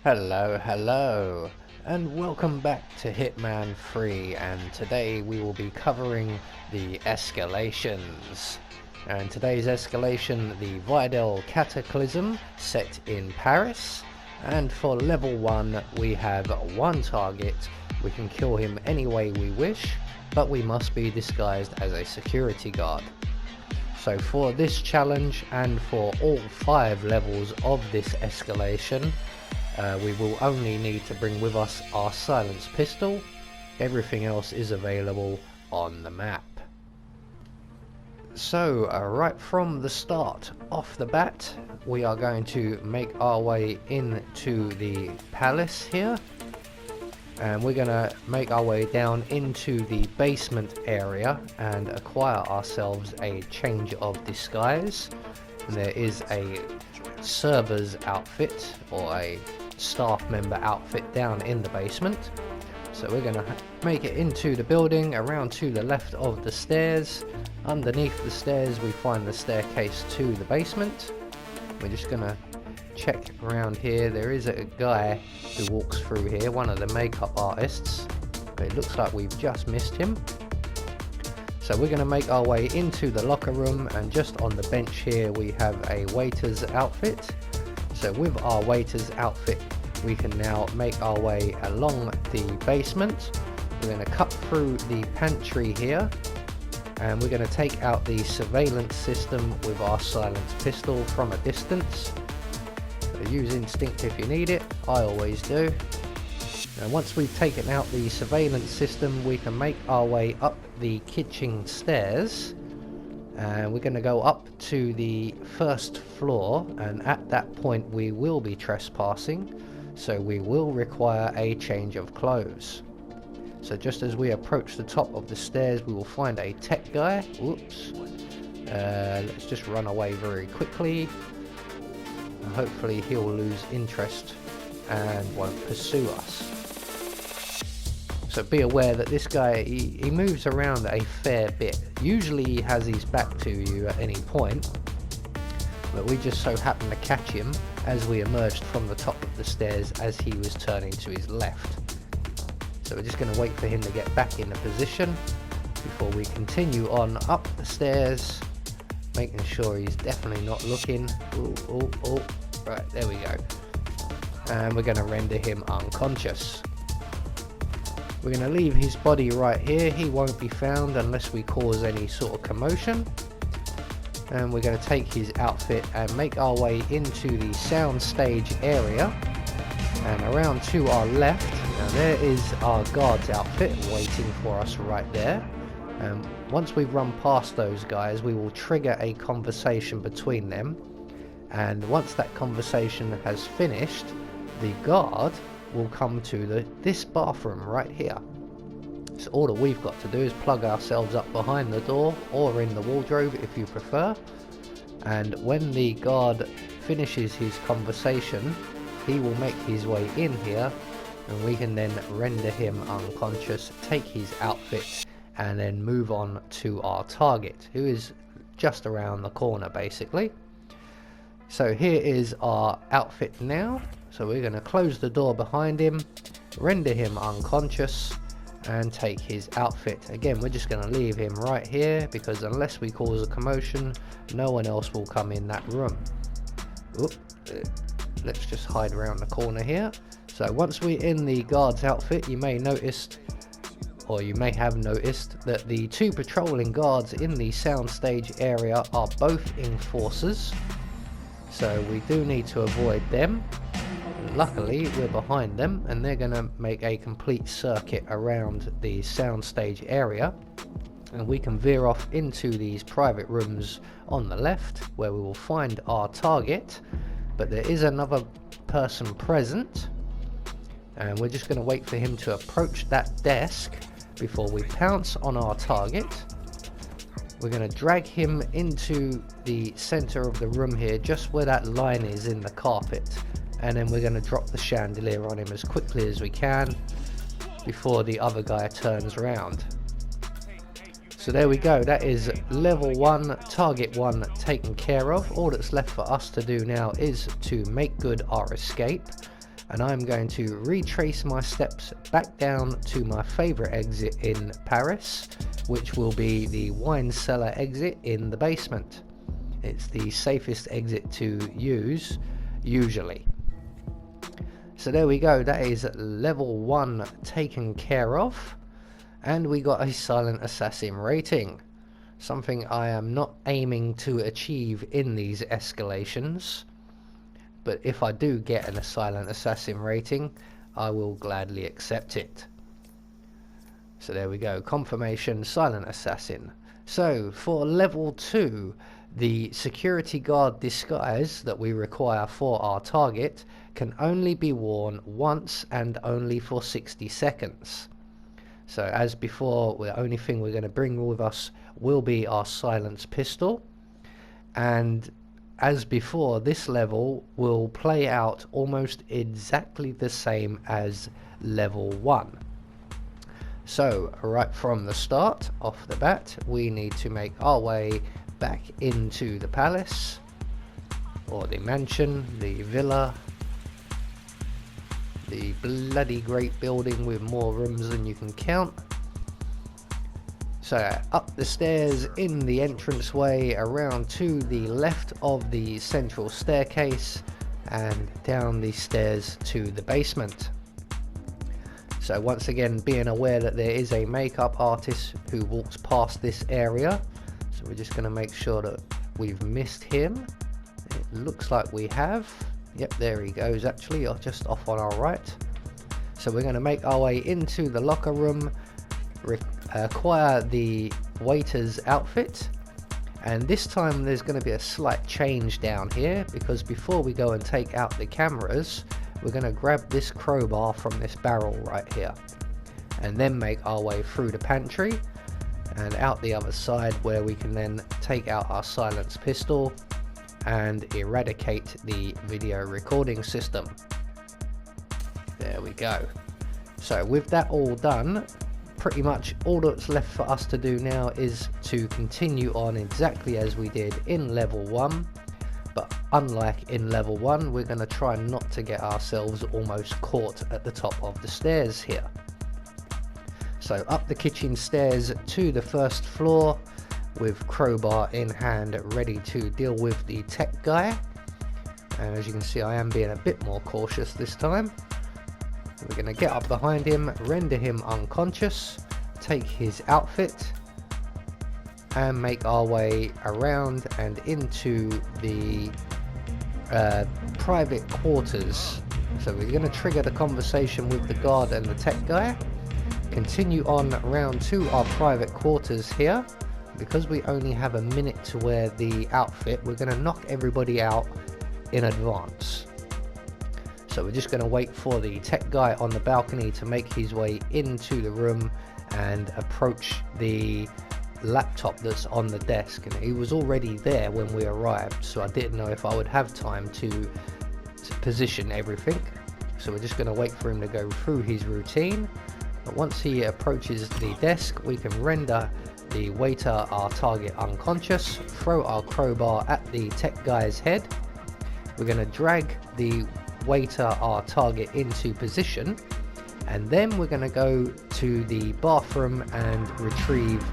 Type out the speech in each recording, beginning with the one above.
Hello, and welcome back to Hitman 3, and today we will be covering the escalations. And today's escalation, the Vidal Cataclysm, set in Paris. And for level 1, we have one target. We can kill him any way we wish, but we must be disguised as a security guard. So for this challenge, and for all 5 levels of this escalation, we will only need to bring with us our silenced pistol. Everything else is available on the map. So right from the start, off the bat, we are going to make our way into the palace here. And we're going to make our way down into the basement area and acquire ourselves a change of disguise. And there is a server's outfit, or a staff member outfit, down in the basement. So we're going to make it into the building, around to the left of the stairs. Underneath the stairs we find the staircase to the basement. We're just going to check around here. There is a guy who walks through here, one of the makeup artists, but it looks like we've just missed him. So we're going to make our way into the locker room, and just on the bench here we have a waiter's outfit. So with our waiter's outfit we can now make our way along the basement. We're going to cut through the pantry here, and we're going to take out the surveillance system with our silenced pistol from a distance. So use instinct if you need it, I always do. And once we've taken out the surveillance system, we can make our way up the kitchen stairs, and we're going to go up to the first floor, and at that point we will be trespassing, so we will require a change of clothes. So just as we approach the top of the stairs, we will find a tech guy. Whoops. Let's just run away very quickly. Hopefully he'll lose interest and won't pursue us. So be aware that this guy, he moves around a fair bit. Usually he has his back to you at any point, but we just so happened to catch him as we emerged from the top of the stairs as he was turning to his left. So we're just going to wait for him to get back in a position before we continue on up the stairs, making sure he's definitely not looking. Oh, right, there we go. And we're going to render him unconscious. We're going to leave his body right here. He won't be found unless we cause any sort of commotion. And we're going to take his outfit and make our way into the sound stage area. And around to our left, now there is our guard's outfit waiting for us right there. And once we've run past those guys, we will trigger a conversation between them. And once that conversation has finished, the guard will come to this bathroom right here. So all that we've got to do is plug ourselves up behind the door, or in the wardrobe if you prefer. And when the guard finishes his conversation, he will make his way in here, and we can then render him unconscious, take his outfit, and then move on to our target, who is just around the corner basically. So here is our outfit now. So we're going to close the door behind him, render him unconscious, and take his outfit. Again, we're just going to leave him right here, because unless we cause a commotion, no one else will come in that room. Oop, let's just hide around the corner here. So once we're in the guard's outfit, you may notice, or you may have noticed, that the 2 patrolling guards in the soundstage area are both enforcers. So we do need to avoid them. Luckily we're behind them, and they're going to make a complete circuit around the soundstage area, and we can veer off into these private rooms on the left where we will find our target. But there is another person present, and we're just going to wait for him to approach that desk before we pounce on our target. We're going to drag him into the center of the room here, just where that line is in the carpet, and then we're going to drop the chandelier on him as quickly as we can before the other guy turns around. So there we go, that is level 1, target 1 taken care of. All that's left for us to do now is to make good our escape. and I'm going to retrace my steps back down to my favorite exit in Paris, which will be the wine cellar exit in the basement. It's the safest exit to use usually. So there we go, that is level 1 taken care of, and we got a silent assassin rating, something I am not aiming to achieve in these escalations, but if I do get a silent assassin rating, I will gladly accept it. So there we go, confirmation, silent assassin. So for level 2, the security guard disguise that we require for our target can only be worn once and only for 60 seconds. So as before, the only thing we're going to bring with us will be our silenced pistol, and as before, this level will play out almost exactly the same as level 1. So right from the start, off the bat, we need to make our way back into the palace, or the mansion, the villa, the bloody great building with more rooms than you can count. So up the stairs in the entranceway, around to the left of the central staircase, and down the stairs to the basement. So once again, being aware that there is a makeup artist who walks past this area, so we're just going to make sure that we've missed him. It looks like we have. Yep, there he goes actually, just off on our right. So we're going to make our way into the locker room, acquire the waiter's outfit, and this time there's going to be a slight change down here, because before we go and take out the cameras, we're going to grab this crowbar from this barrel right here, and then make our way through the pantry and out the other side, where we can then take out our silenced pistol and eradicate the video recording system. There we go. So with that all done, pretty much all that's left for us to do now is to continue on exactly as we did in level 1, but unlike in level 1, we're going to try not to get ourselves almost caught at the top of the stairs here. So up the kitchen stairs to the first floor, with crowbar in hand, ready to deal with the tech guy. And as you can see, I am being a bit more cautious this time. We're going to get up behind him, render him unconscious, take his outfit, and make our way around and into the private quarters. So we're going to trigger the conversation with the guard and the tech guy, continue on round to our private quarters here. Because we only have a minute to wear the outfit, we're going to knock everybody out in advance. So we're just going to wait for the tech guy on the balcony to make his way into the room and approach the laptop that's on the desk. And he was already there when we arrived, so I didn't know if I would have time to position everything. So we're just going to wait for him to go through his routine. But once he approaches the desk, we can render the waiter, our target, unconscious, throw our crowbar at the tech guy's head. We're going to drag the waiter, our target, into position, and then we're going to go to the bathroom and retrieve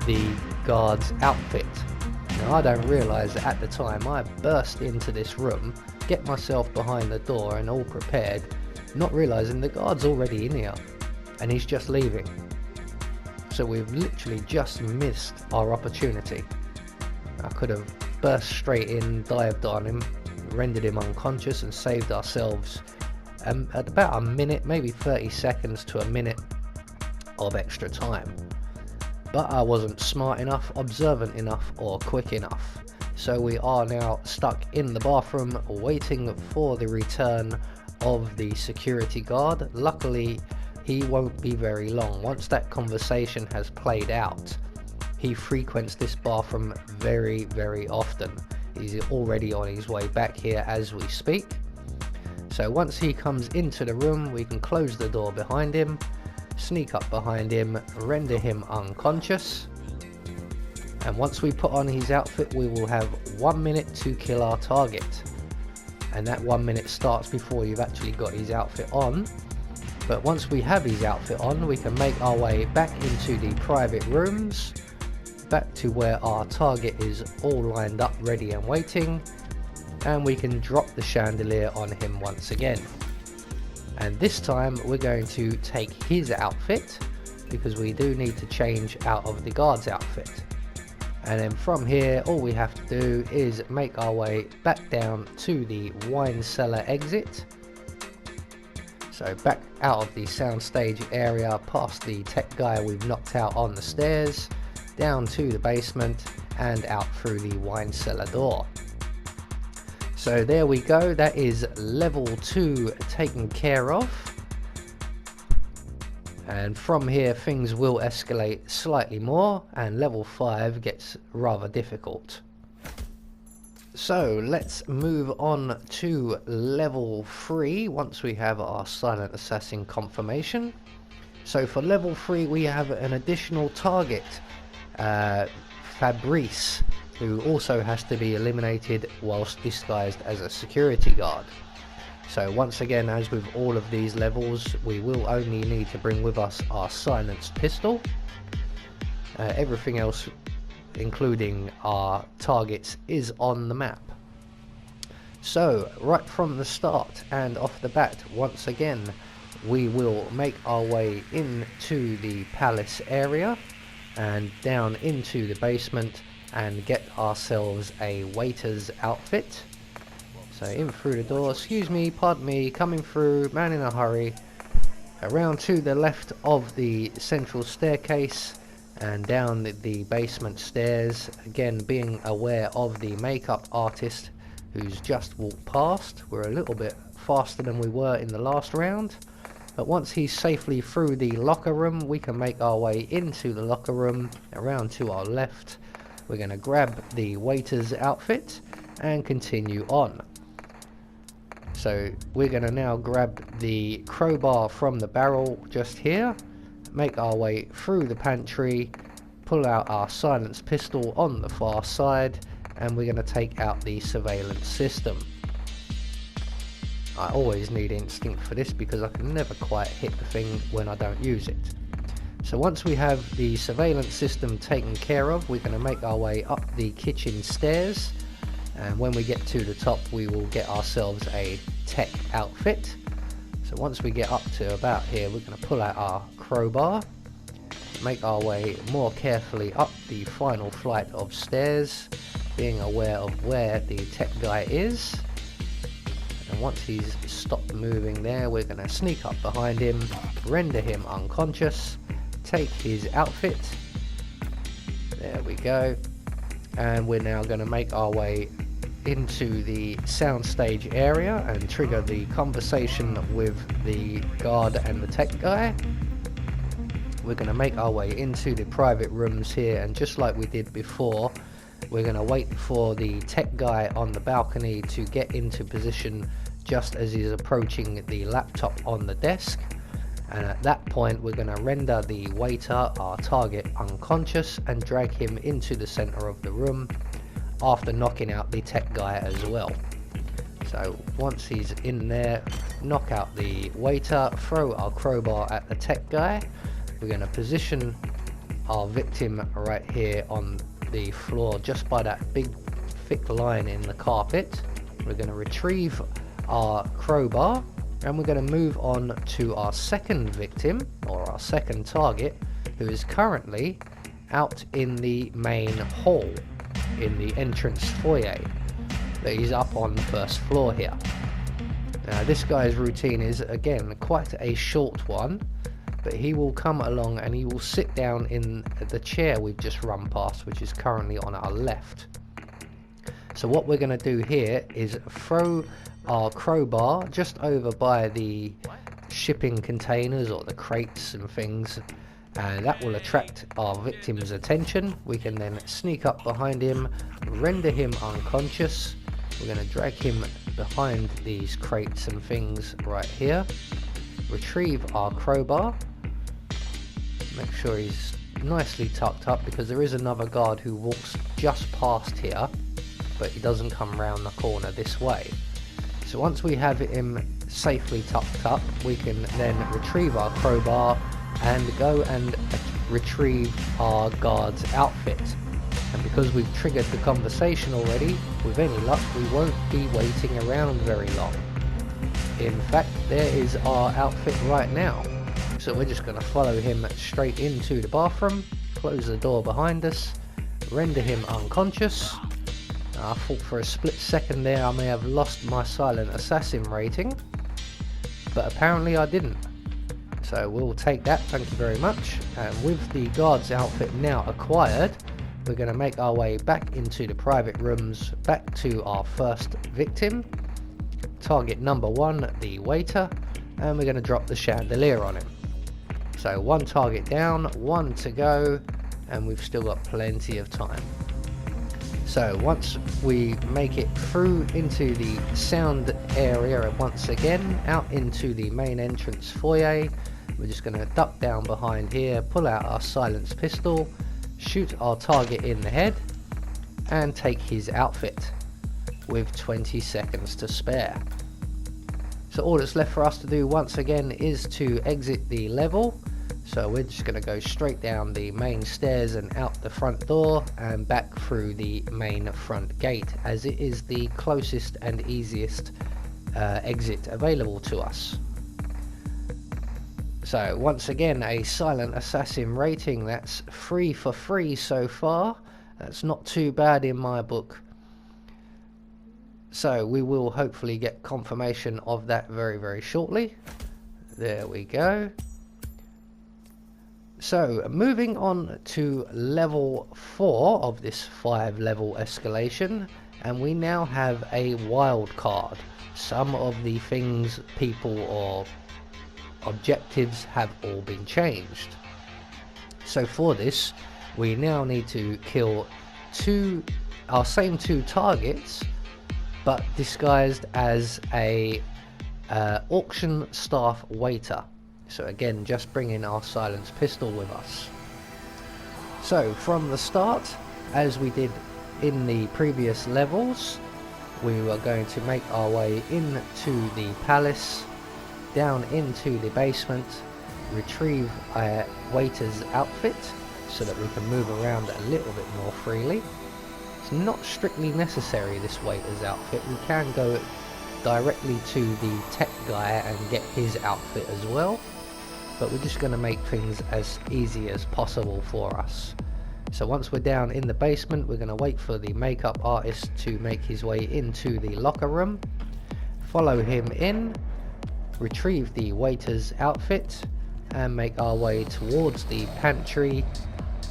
the guard's outfit. Now I don't realise that at the time I burst into this room, get myself behind the door and all prepared, not realising the guard's already in here and he's just leaving. So we've literally just missed our opportunity. I could have burst straight in, dived on him, rendered him unconscious, and saved ourselves at about a minute, maybe 30 seconds to a minute of extra time. But I wasn't smart enough, observant enough, or quick enough. So we are now stuck in the bathroom waiting for the return of the security guard. Luckily, he won't be very long. Once that conversation has played out, he frequents this bathroom very, very often. He's already on his way back here as we speak. So once he comes into the room, we can close the door behind him, sneak up behind him, render him unconscious. And once we put on his outfit, we will have 1 minute to kill our target. and that 1 minute starts before you've actually got his outfit on. But once we have his outfit on, we can make our way back into the private rooms, back to where our target is all lined up, ready and waiting, and we can drop the chandelier on him once again. And this time we're going to take his outfit, because we do need to change out of the guard's outfit. And then from here, all we have to do is make our way back down to the wine cellar exit. So back out of the soundstage area, past the tech guy we've knocked out on the stairs, down to the basement and out through the wine cellar door. So there we go, that is level 2 taken care of. And from here things will escalate slightly more, and level 5 gets rather difficult. So let's move on to level 3 once we have our Silent Assassin confirmation. So for level 3 we have an additional target, Fabrice, who also has to be eliminated whilst disguised as a security guard. So once again, as with all of these levels, we will only need to bring with us our silenced pistol. Everything else, including our targets, is on the map. So right from the start and off the bat, once again we will make our way into the palace area and down into the basement and get ourselves a waiter's outfit. So in through the door, excuse me, pardon me, coming through, man in a hurry, around to the left of the central staircase and down the basement stairs, again being aware of the makeup artist who's just walked past. We're a little bit faster than we were in the last round, but once he's safely through the locker room, we can make our way into the locker room, around to our left. We're going to grab the waiter's outfit and continue on. So we're going to now grab the crowbar from the barrel just here, make our way through the pantry, pull out our silenced pistol on the far side, and we're going to take out the surveillance system. I always need instinct for this because I can never quite hit the thing when I don't use it. So once we have the surveillance system taken care of, we're going to make our way up the kitchen stairs, and when we get to the top we will get ourselves a tech outfit. So once we get up to about here, we're going to pull out our crowbar, make our way more carefully up the final flight of stairs, being aware of where the tech guy is. And once he's stopped moving there, we're going to sneak up behind him, render him unconscious, take his outfit, there we go, and we're now going to make our way into the soundstage area and trigger the conversation with the guard and the tech guy. We're going to make our way into the private rooms here, and just like we did before, we're going to wait for the tech guy on the balcony to get into position just as he's approaching the laptop on the desk, and at that point we're going to render the waiter, our target, unconscious and drag him into the center of the room after knocking out the tech guy as well. So once he's in there, knock out the waiter, throw our crowbar at the tech guy. We're going to position our victim right here on the floor just by that big thick line in the carpet. We're going to retrieve our crowbar and we're going to move on to our second victim, or our second target, who is currently out in the main hall in the entrance foyer, but he's up on the first floor here. Now this guy's routine is again quite a short one, but he will come along and he will sit down in the chair we've just run past, which is currently on our left. So what we're going to do here is throw our crowbar just over by the shipping containers or the crates and things, and that will attract our victim's attention. We can then sneak up behind him, render him unconscious. We're going to drag him behind these crates and things right here, retrieve our crowbar, make sure he's nicely tucked up because there is another guard who walks just past here, but he doesn't come round the corner this way. So once we have him safely tucked up, we can then retrieve our crowbar and go and retrieve our guard's outfit. And because we've triggered the conversation already, with any luck we won't be waiting around very long. In fact, there is our outfit right now. So we're just going to follow him straight into the bathroom, close the door behind us, render him unconscious. I thought for a split second there I may have lost my silent assassin rating, but apparently I didn't. So we'll take that, thank you very much. And with the guard's outfit now acquired, we're going to make our way back into the private rooms, back to our first victim, target number 1, the waiter, and we're going to drop the chandelier on him. So 1 target down, 1 to go, and we've still got plenty of time. So once we make it through into the sound area once again, out into the main entrance foyer, we're just going to duck down behind here, pull out our silenced pistol, shoot our target in the head, and take his outfit with 20 seconds to spare. So all that's left for us to do once again is to exit the level. So we're just going to go straight down the main stairs and out the front door and back through the main front gate, as it is the closest and easiest exit available to us. So once again, a silent assassin rating, that's 3 for 3 so far. That's not too bad in my book. So we will hopefully get confirmation of that very, very shortly. There we go. So moving on to level 4 of this 5-level escalation, and we now have a wild card. Some of the things, people or objectives have all been changed. So for this, we now need to kill our same two targets, but disguised as a auction staff waiter. So again, just bring in our silenced pistol with us. So from the start, as we did in the previous levels, we were going to make our way into the palace, down into the basement, retrieve a waiter's outfit so that we can move around a little bit more freely. It's not strictly necessary, this waiter's outfit. We can go directly to the tech guy and get his outfit as well, but we're just going to make things as easy as possible for us. So once we're down in the basement, we're going to wait for the makeup artist to make his way into the locker room, follow him in, retrieve the waiter's outfit, and make our way towards the pantry,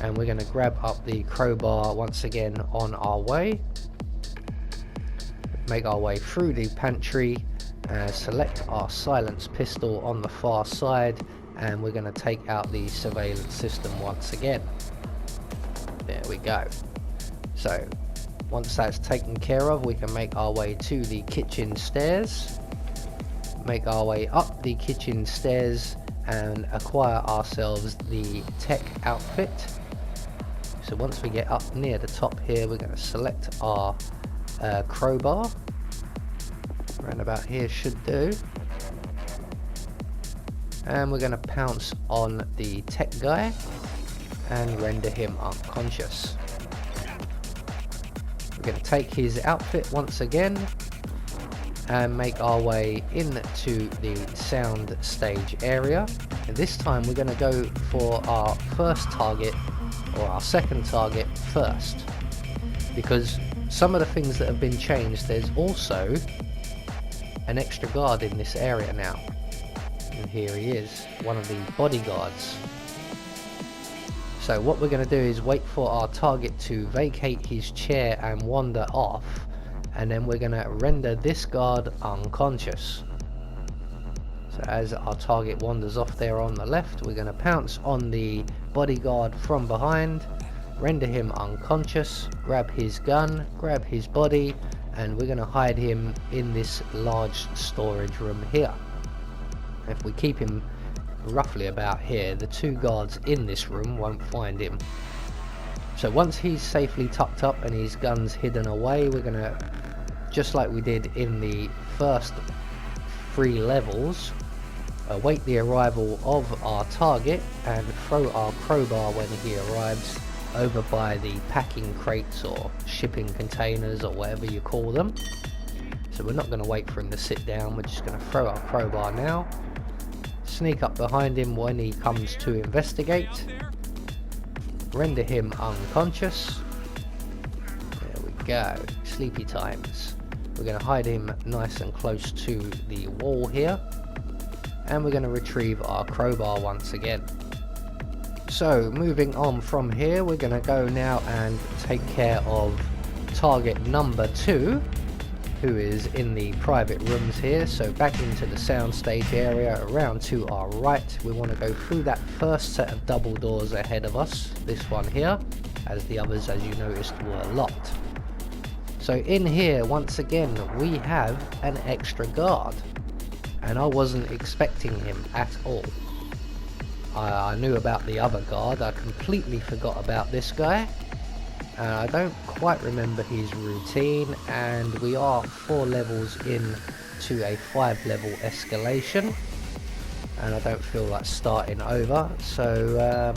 and we're going to grab up the crowbar once again on our way, make our way through the pantry, select our silenced pistol on the far side, and we're going to take out the surveillance system once again. There we go. So once that's taken care of, we can make our way to the kitchen stairs, make our way up the kitchen stairs and acquire ourselves the tech outfit. So once we get up near the top here, we're going to select our crowbar. Around about here should do. And we're going to pounce on the tech guy and render him unconscious. We're going to take his outfit once again and make our way into the sound stage area, and this time we're going to go for our first target, or our second target first, because some of the things that have been changed, there's also an extra guard in this area now, and here he is, one of the bodyguards. So what we're going to do is wait for our target to vacate his chair and wander off, and then we're going to render this guard unconscious. So as our target wanders off there on the left, we're going to pounce on the bodyguard from behind, render him unconscious, grab his gun, grab his body, and we're going to hide him in this large storage room here. If we keep him roughly about here, the two guards in this room won't find him. So once he's safely tucked up and his gun's hidden away, we're going to just like we did in the first 3 levels, await the arrival of our target and throw our crowbar when he arrives over by the packing crates or shipping containers or whatever you call them. So we're not going to wait for him to sit down, we're just going to throw our crowbar now, sneak up behind him when he comes to investigate, render him unconscious. There we go, sleepy times. We're going to hide him nice and close to the wall here, and we're going to retrieve our crowbar once again. So moving on from here, we're going to go now and take care of target number 2, who is in the private rooms here. So back into the soundstage area, around to our right. We want to go through that first set of double doors ahead of us, this one here, as the others, as you noticed, were locked. So in here, once again, we have an extra guard, and I wasn't expecting him at all. I knew about the other guard, I completely forgot about this guy. I don't quite remember his routine, and we are 4 levels in to a 5 level escalation, and I don't feel like starting over, so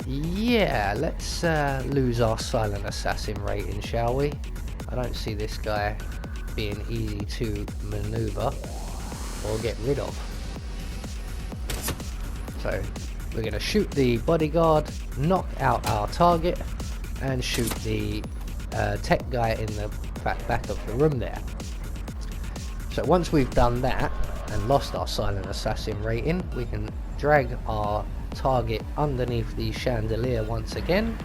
yeah, let's lose our silent assassin rating, shall we? I don't see this guy being easy to maneuver or get rid of. So we're going to shoot the bodyguard, knock out our target, and shoot the tech guy in the back of the room there. So once we've done that and lost our silent assassin rating, we can drag our target underneath the chandelier once again,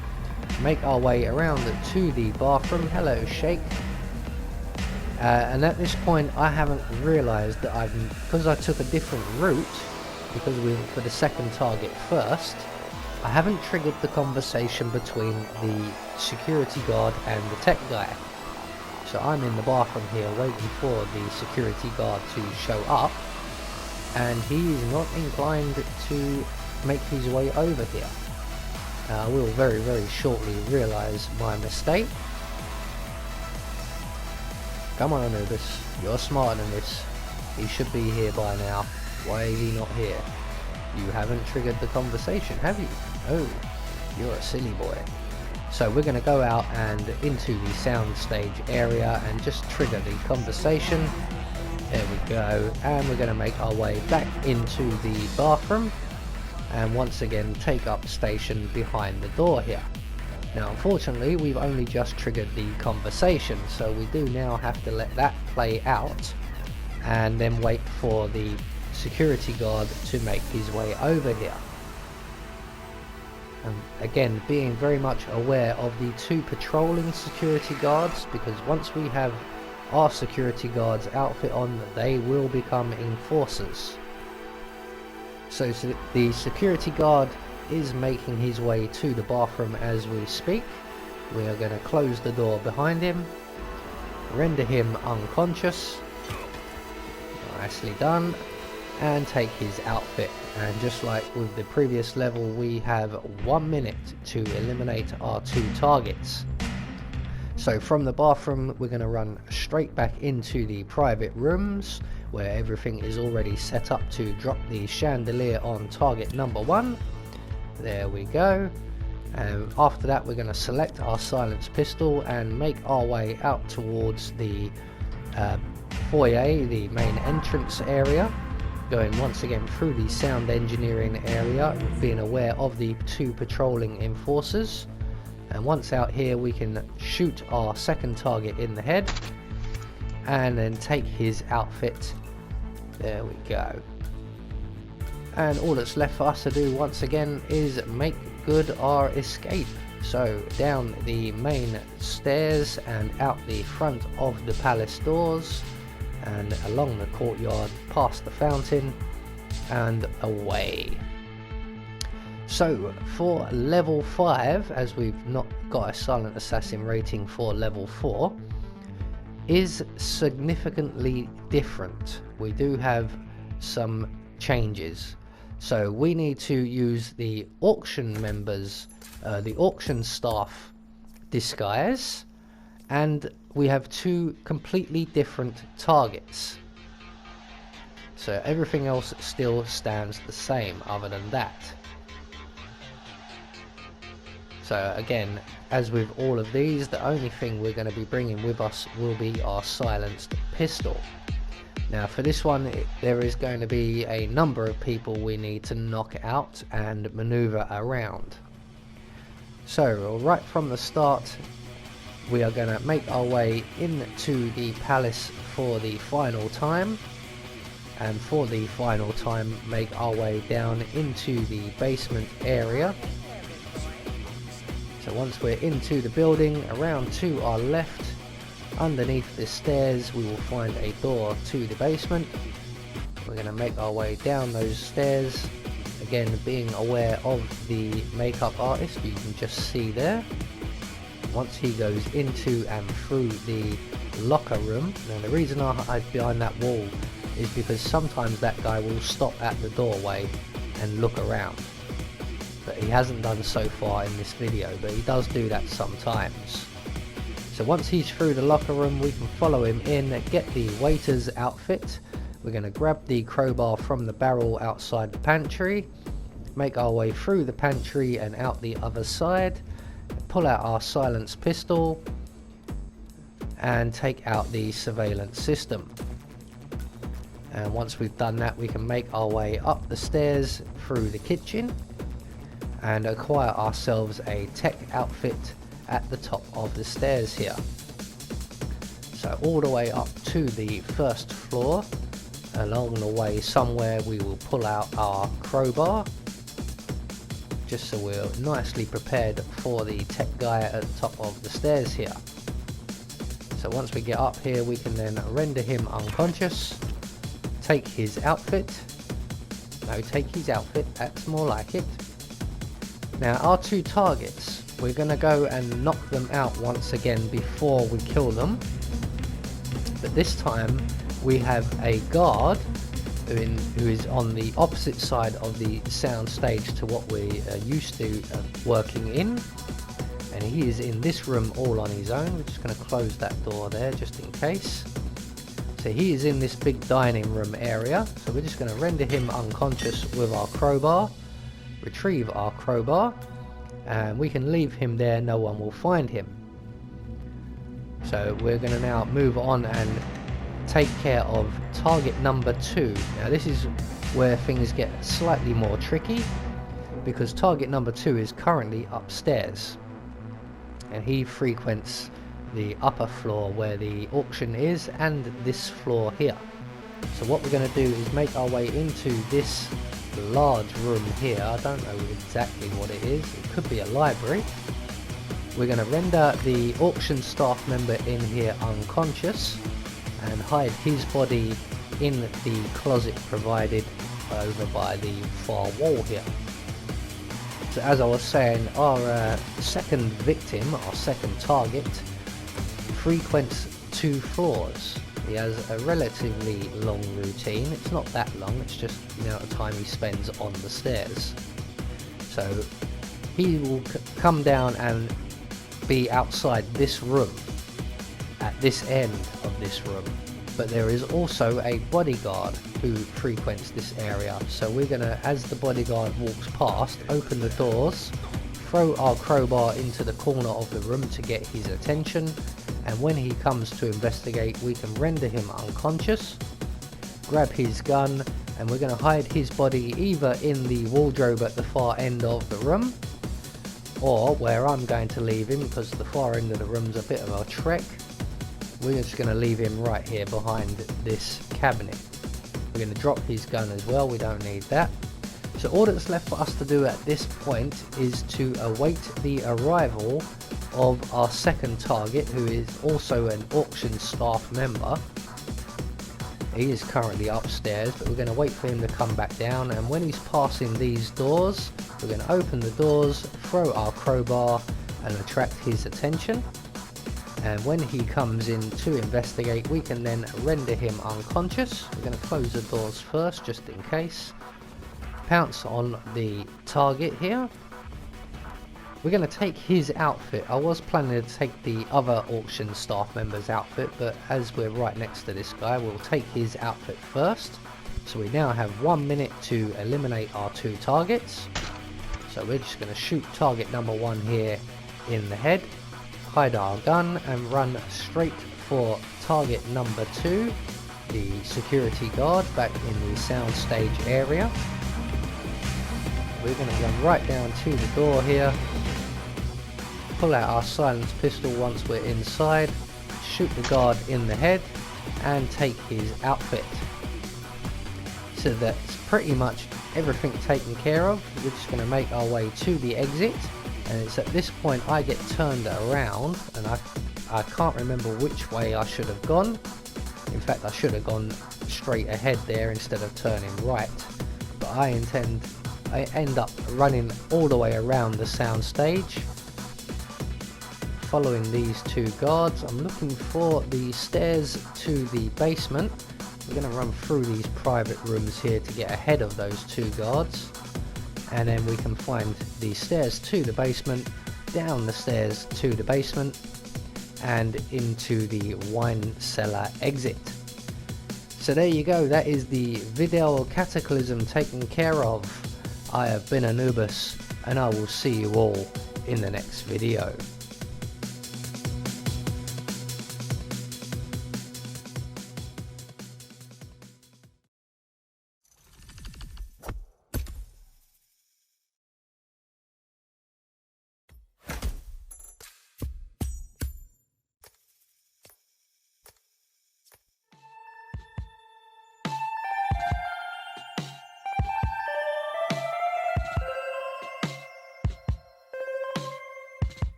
make our way around to the bathroom. Hello, Shake. And at this point I haven't realised that because I took a different route, because we went for the second target first, I haven't triggered the conversation between the security guard and the tech guy. So I'm in the bathroom here waiting for the security guard to show up, and he's not inclined to make his way over here. I will very, very shortly realise my mistake. Come on, Anubis, you're smarter than this. He should be here by now. Why is he not here? You haven't triggered the conversation, have you? Oh, you're a silly boy. So we're going to go out and into the soundstage area and just trigger the conversation. There we go. And we're going to make our way back into the bathroom, and once again take up station behind the door here. Now unfortunately we've only just triggered the conversation, so we do now have to let that play out and then wait for the security guard to make his way over here. Again, being very much aware of the 2 patrolling security guards, because once we have our security guard's outfit on, they will become enforcers. So the security guard is making his way to the bathroom as we speak. We are going to close the door behind him, render him unconscious, nicely done, and take his outfit. And just like with the previous level, we have 1 minute to eliminate our 2 targets. So from the bathroom we're going to run straight back into the private rooms, where everything is already set up to drop the chandelier on target number 1. There we go. And after that we're going to select our silenced pistol and make our way out towards the foyer, the main entrance area, going once again through the sound engineering area, being aware of the 2 patrolling enforcers. And once out here we can shoot our second target in the head and then take his outfit. There we go. And all that's left for us to do once again is make good our escape. So down the main stairs and out the front of the palace doors and along the courtyard, past the fountain and away. So for level 5, as we've not got a silent assassin rating for level 4, is significantly different. We do have some changes. So we need to use the auction members, the auction staff disguise, and we have two completely different targets. So everything else still stands the same other than that. So again, as with all of these, the only thing we're going to be bringing with us will be our silenced pistol. Now for this one, there is going to be a number of people we need to knock out and maneuver around. So right from the start, we are going to make our way into the palace for the final time. And for the final time, make our way down into the basement area. So once we're into the building, around to our left, underneath the stairs, we will find a door to the basement. We're going to make our way down those stairs, again being aware of the makeup artist, you can just see there. Once he goes into and through the locker room, now the reason I hide behind that wall is because sometimes that guy will stop at the doorway and look around. But he hasn't done so far in this video, but he does do that sometimes. So once he's through the locker room, we can follow him in, get the waiter's outfit. We're going to grab the crowbar from the barrel outside the pantry, make our way through the pantry and out the other side, pull out our silenced pistol and take out the surveillance system. And once we've done that, we can make our way up the stairs through the kitchen and acquire ourselves a tech outfit at the top of the stairs here. So all the way up to the first floor, along the way somewhere we will pull out our crowbar, just so we're nicely prepared for the tech guy at the top of the stairs here. So once we get up here, we can then render him unconscious, take his outfit, that's more like it. Now our two targets, we're going to go and knock them out once again before we kill them. But this time we have a guard who is on the opposite side of the sound stage to what we are used to working in. And he is in this room all on his own. We're just going to close that door there just in case. So he is in this big dining room area. So we're just going to render him unconscious with our crowbar. Retrieve our crowbar, and we can leave him there, no one will find him. So we're going to now move on and take care of target number 2. Now this is where things get slightly more tricky, because target number 2 is currently upstairs and he frequents the upper floor where the auction is and this floor here. So what we're going to do is make our way into this large room here. I don't know exactly what it is. It could be a library. We're going to render the auction staff member in here unconscious and hide his body in the closet provided over by the far wall here. So as I was saying, our second victim, our second target, frequents 2 floors. He has a relatively long routine. It's not that long, it's just the amount of time he spends on the stairs. So he will come down and be outside this room, at this end of this room. But there is also a bodyguard who frequents this area. So we're going to, as the bodyguard walks past, open the doors, throw our crowbar into the corner of the room to get his attention. And when he comes to investigate, we can render him unconscious, grab his gun, and we're going to hide his body either in the wardrobe at the far end of the room, or where I'm going to leave him, because the far end of the room's a bit of a trek. We're just going to leave him right here behind this cabinet. We're going to drop his gun as well, we don't need that. So all that's left for us to do at this point is to await the arrival of our second target, who is also an auction staff member. He is currently upstairs, but we're going to wait for him to come back down, and when he's passing these doors, we're going to open the doors, throw our crowbar and attract his attention. And when he comes in to investigate, we can then render him unconscious. We're going to close the doors first just in case. Pounce on the target here. we're going to take his outfit. I was planning to take the other auction staff member's outfit, but as we're right next to this guy, we'll take his outfit first. So we now have 1 minute to eliminate our 2 targets. So we're just going to shoot target number 1 here in the head, hide our gun and run straight for target number 2, the security guard back in the soundstage area. We're going to run right down to the door here, pull out our silenced pistol once we're inside, shoot the guard in the head and take his outfit. So that's pretty much everything taken care of. We're just going to make our way to the exit, and it's at this point I get turned around, and I can't remember which way I should have gone. In fact, I should have gone straight ahead there instead of turning right, but I end up running all the way around the sound stage, following these 2 guards. I'm looking for the stairs to the basement. We're going to run through these private rooms here to get ahead of those 2 guards, and then we can find the stairs to the basement, down the stairs to the basement, and into the wine cellar exit. So there you go, that is the Vidal Cataclysm taken care of. I have been Anubis, and I will see you all in the next video.